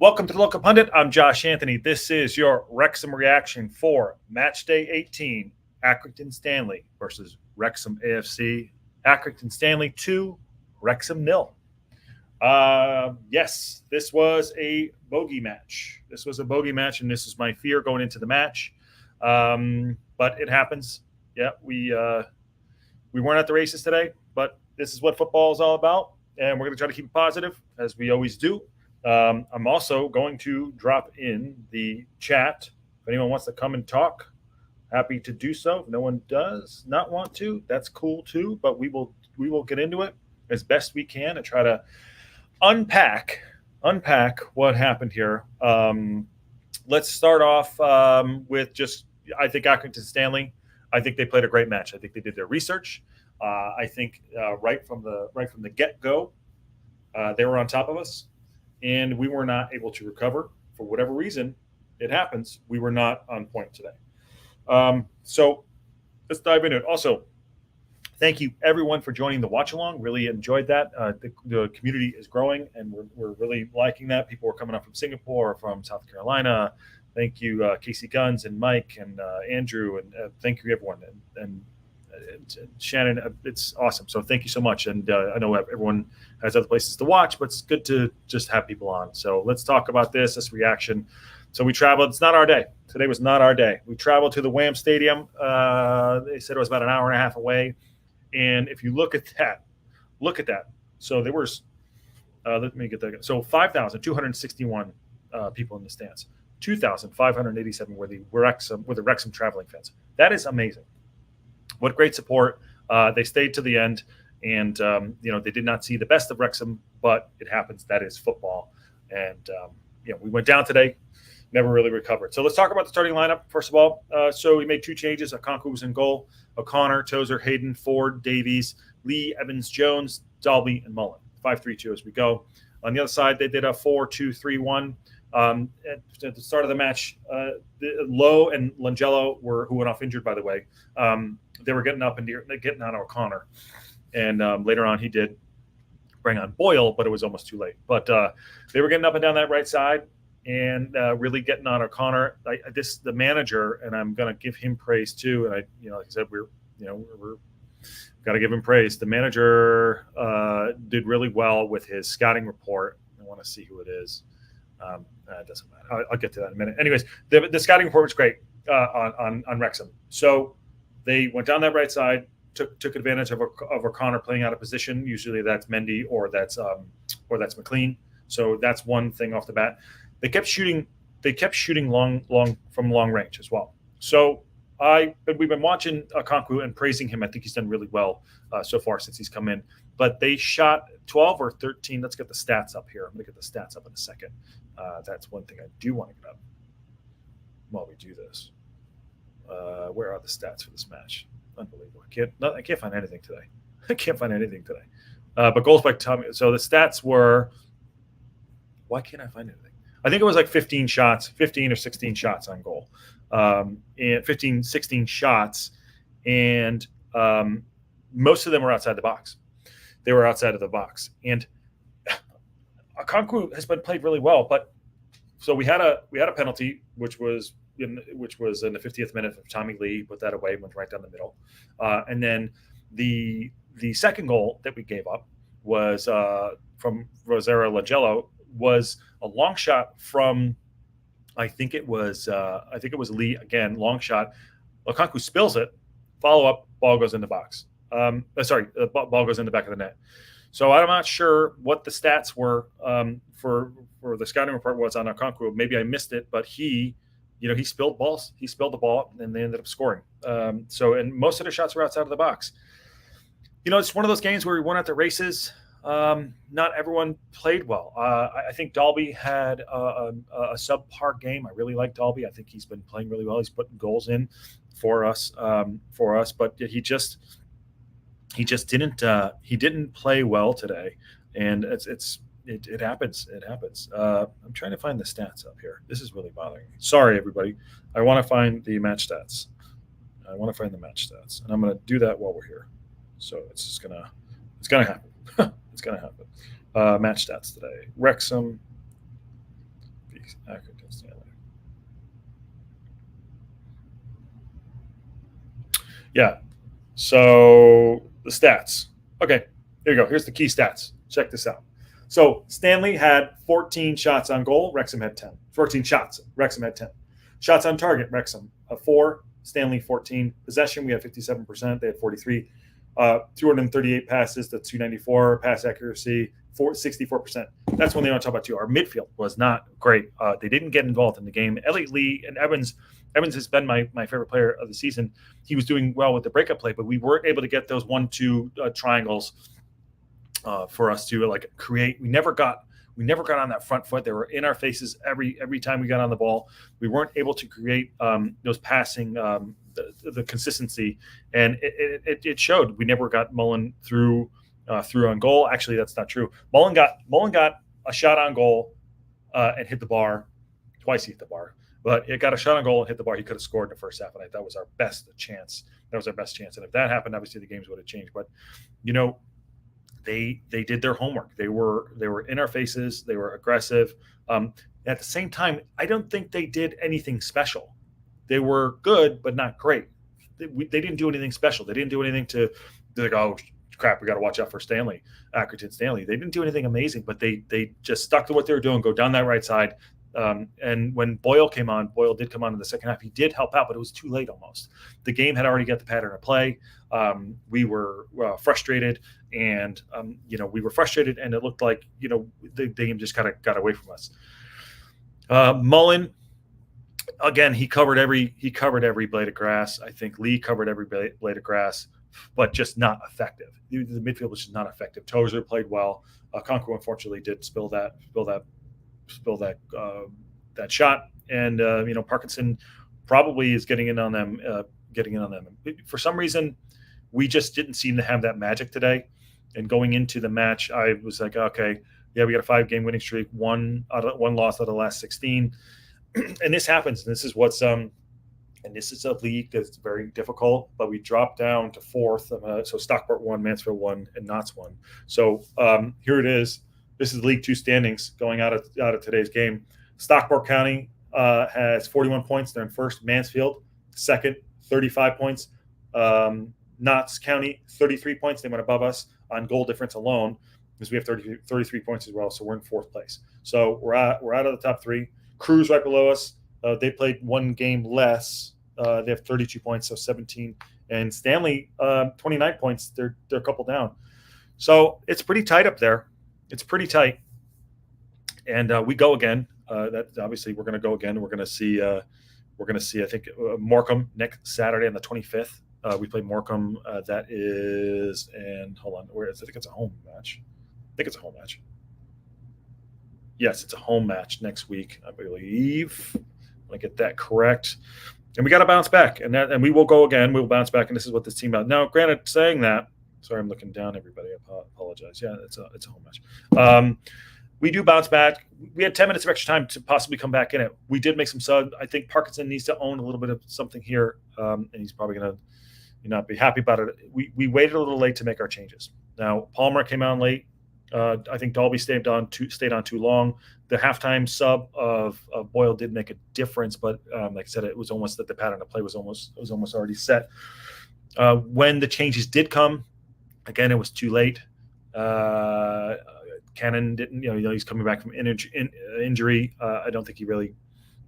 Welcome to the Local Pundit. I'm Josh Anthony. This is your Wrexham reaction for Match Day 18, Accrington Stanley versus Wrexham AFC. Accrington Stanley 2, Wrexham 0. Yes, this was a bogey match. And this is my fear going into the match. But it happens. Yeah, we weren't at the races today, but this is what football is all about, and we're going to try to keep it positive, as we always do. I'm also going to drop in the chat. If anyone wants to come and talk, happy to do so. If no one does not want to, that's cool too. But we will get into it as best we can and try to unpack what happened here. Let's start off with just, I think Accrington Stanley. I think they played a great match. I think they did their research. I think right from the get-go, they were on top of us. And we were not able to recover for whatever reason. It happens. We were not on point today. So let's dive into it. Also, thank you everyone for joining the watch along. Really enjoyed that. The community is growing, and we're really liking that. People are coming up from Singapore, from South Carolina. Thank you, Casey Guns and Mike and Andrew, and thank you everyone. And Shannon, it's awesome. So thank you so much. And I know everyone has other places to watch, but it's good to just have people on. So let's talk about this reaction. So we traveled. It's not our day. Today was not our day. We traveled to the Wham Stadium. They said it was about an hour and a half away. And if you look at that. So there was, let me get that. So 5,261 people in the stands. 2,587 were the Wrexham traveling fans. That is amazing. What great support. They stayed to the end, and they did not see the best of Wrexham, but it happens. That is football. And we went down today, never really recovered. So let's talk about the starting lineup first of all. So we made two changes. Okonkwo was in goal. O'Connor, Tozer, Hayden, Ford, Davies, Lee, Evans, Jones, Dalby, and Mullen. 5-3-2 as we go. On the other side, they did a 4-2-3-1. At the start of the match, Lowe and Langello who went off injured, by the way. They were getting up and getting on O'Connor, and later on he did bring on Boyle, but it was almost too late. But they were getting up and down that right side and really getting on O'Connor. The manager, and I'm going to give him praise too. And like I said, we're got to give him praise. The manager did really well with his scouting report. I want to see who it is. It doesn't matter. I'll get to that in a minute. Anyways, the scouting report was great on Wrexham. So they went down that right side, took advantage of O'Connor playing out of position. Usually that's Mendy or that's McLean. So that's one thing off the bat. They kept shooting long from long range as well. So we've been watching Okonkwo and praising him. I think he's done really well so far since he's come in. But they shot 12 or 13. Let's get the stats up here. I'm going to get the stats up in a second. That's one thing I do want to get up while we do this. Where are the stats for this match? Unbelievable. I can't find anything today. But goals by Tommy. So the stats were, why can't I find anything? I think it was like 15 or 16 shots on goal. And 15, 16 shots. And most of them were outside the box. They were outside of the box. And Okonkwo has been played really well. But so we had a penalty, which was in the 50th minute of Tommy Lee, put that away, went right down the middle. And then the second goal that we gave up was from Rosero Langello, was a long shot from, I think it was Lee again, long shot. Okonkwo spills it, follow up, ball goes in the box. Ball goes in the back of the net. So I'm not sure what the stats were for the scouting report was on Okonkwo. Maybe I missed it, but he spilled balls. He spilled the ball, and they ended up scoring. And most of the shots were outside of the box. It's one of those games where we went at the races. Not everyone played well. I think Dalby had a subpar game. I really like Dalby. I think he's been playing really well. He's putting goals in for us, but he just didn't play well today, and it happens. I'm trying to find the stats up here. This is really bothering me. Sorry, everybody. I want to find the match stats. and I'm going to do that while we're here. So it's gonna happen. It's gonna happen. Match stats today. Wrexham. Accrington Stanley. Yeah. So the stats. Okay, here you go. Here's the key stats. Check this out. So Stanley had 14 shots on goal. Wrexham had 10. 14 shots. Wrexham had 10. Shots on target. Wrexham 4. Stanley 14. Possession, we had 57%. They had 43. 238 passes to 294. Pass accuracy 64%. That's one thing I want to talk about too. Our midfield was not great. They didn't get involved in the game. Elliott Lee and Evans. Evans has been my favorite player of the season. He was doing well with the breakup play, but we weren't able to get those 1-2 triangles for us to like create. We never got on that front foot. They were in our faces every time we got on the ball. We weren't able to create those passing, the consistency, and it showed. We never got Mullen through on goal. Actually, that's not true. Mullen got a shot on goal and hit the bar. Twice he hit the bar. But it got a shot on goal and hit the bar. He could have scored in the first half, and that was our best chance. That was our best chance. And if that happened, obviously the games would have changed. But they did their homework. They were in our faces. They were aggressive. At the same time, I don't think they did anything special. They were good, but not great. They didn't do anything special. They didn't do anything to like, oh crap, we got to watch out for Accrington Stanley. They didn't do anything amazing, but they just stuck to what they were doing. Go down that right side. And when Boyle did come on in the second half. He did help out, but it was too late almost. The game had already got the pattern of play. We were frustrated, and we were frustrated, and it looked like the game just kind of got away from us. Mullen, again, he covered every blade of grass. I think Lee covered every blade of grass, but just not effective. The midfield was just not effective. Tozer played well. Conqueror unfortunately did spill that shot, and Parkinson probably is getting in on them. For some reason, we just didn't seem to have that magic today. And going into the match, I was like, okay, yeah, we got a 5-game winning streak, one loss out of the last 16, and this happens. And this is what's and this is a league that's very difficult. But we dropped down to 4th. So Stockport 1, Mansfield 1, and Notts 1. So here it is. This is League 2 standings going out of today's game. Stockport County has 41 points. They're in first. Mansfield, second, 35 points. Notts County, 33 points. They went above us on goal difference alone because we have 33 points as well. So we're in 4th place. So we're out of the top 3. Crews right below us. They played 1 game less. They have 32 points, so 17. And Stanley, 29 points. They're a couple down. So it's pretty tight up there. It's pretty tight, and we go again. That obviously we're going to go again. We're going to see. I think Morecambe next Saturday on the 25th. We play Morecambe. That is, and hold on, where is it? I think it's a home match. Yes, it's a home match next week, I believe. I get that correct. And we got to bounce back, and we will go again. We will bounce back, and this is what this team about. Now, granted, saying that. Sorry, I'm looking down, everybody. I apologize. Yeah, it's a home match. We do bounce back. We had 10 minutes of extra time to possibly come back in it. We did make some subs. I think Parkinson needs to own a little bit of something here, and he's probably going to not be happy about it. We waited a little late to make our changes. Now, Palmer came on late. I think Dalby stayed on too long. The halftime sub of Boyle did make a difference, but like I said, it was almost that the pattern of play was almost already set. When the changes did come, again, it was too late. Cannon didn't, he's coming back from injury. I don't think he really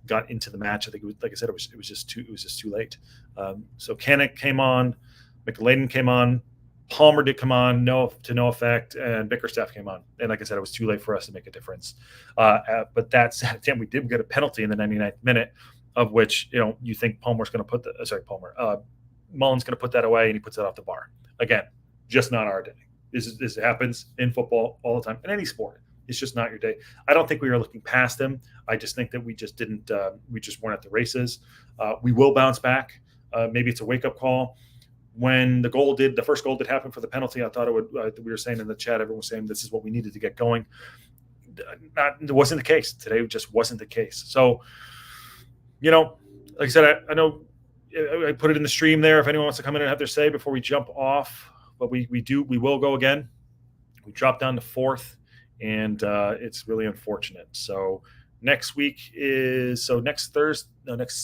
got into the match. I think it was, like I said, it was just too late. So Cannon came on, McLean came on, Palmer did come on, to no effect, and Bickerstaff came on. And like I said, it was too late for us to make a difference. But that said, we did get a penalty in the 99th minute, of which you think Mullen's going to put that away, and he puts it off the bar again. Just not our day. This happens in football all the time, in any sport. It's just not your day. I don't think we were looking past him. I just think that we just didn't. We just weren't at the races. We will bounce back. Maybe it's a wake-up call. When the first goal did happen for the penalty, I thought it would. We were saying in the chat, everyone was saying this is what we needed to get going. It wasn't the case today. It just wasn't the case. So, like I said, I know I put it in the stream there. If anyone wants to come in and have their say before we jump off. But we will go again. We dropped down to 4th, and it's really unfortunate. So Next week is next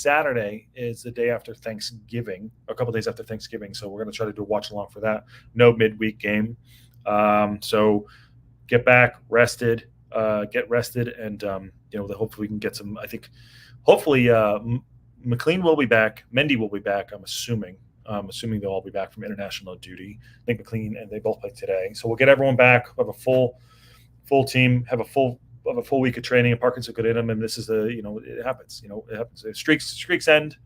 Saturday is the day after Thanksgiving, a couple days after Thanksgiving. So we're going to try to do a watch along for that. No midweek game. So get back, rested, and hopefully we can get some. I think hopefully McLean will be back. Mendy will be back. I'm assuming they'll all be back from international duty. I think McLean and they both play today. So we'll get everyone back. We'll have a full team. Have a full week of training. And Parkinson could hit him, and this is it happens. It happens. Streaks end.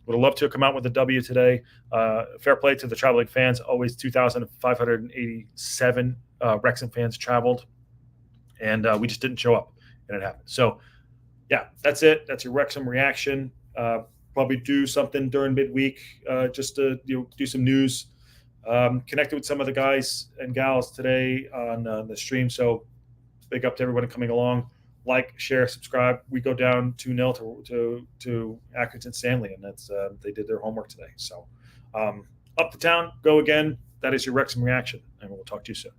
Would have loved to come out with a W today. Fair play to the traveling fans. Always 2,587 Wrexham fans traveled, and we just didn't show up, and it happened. So, yeah, that's it. That's your Wrexham reaction. Probably do something during midweek just to do some news. Connected with some of the guys and gals today on the stream. So big up to everybody coming along. Like, share, subscribe. We go down 2-0 to Accrington Stanley, and that's they did their homework today. So up to town, go again. That is your Wrexham reaction, and we'll talk to you soon.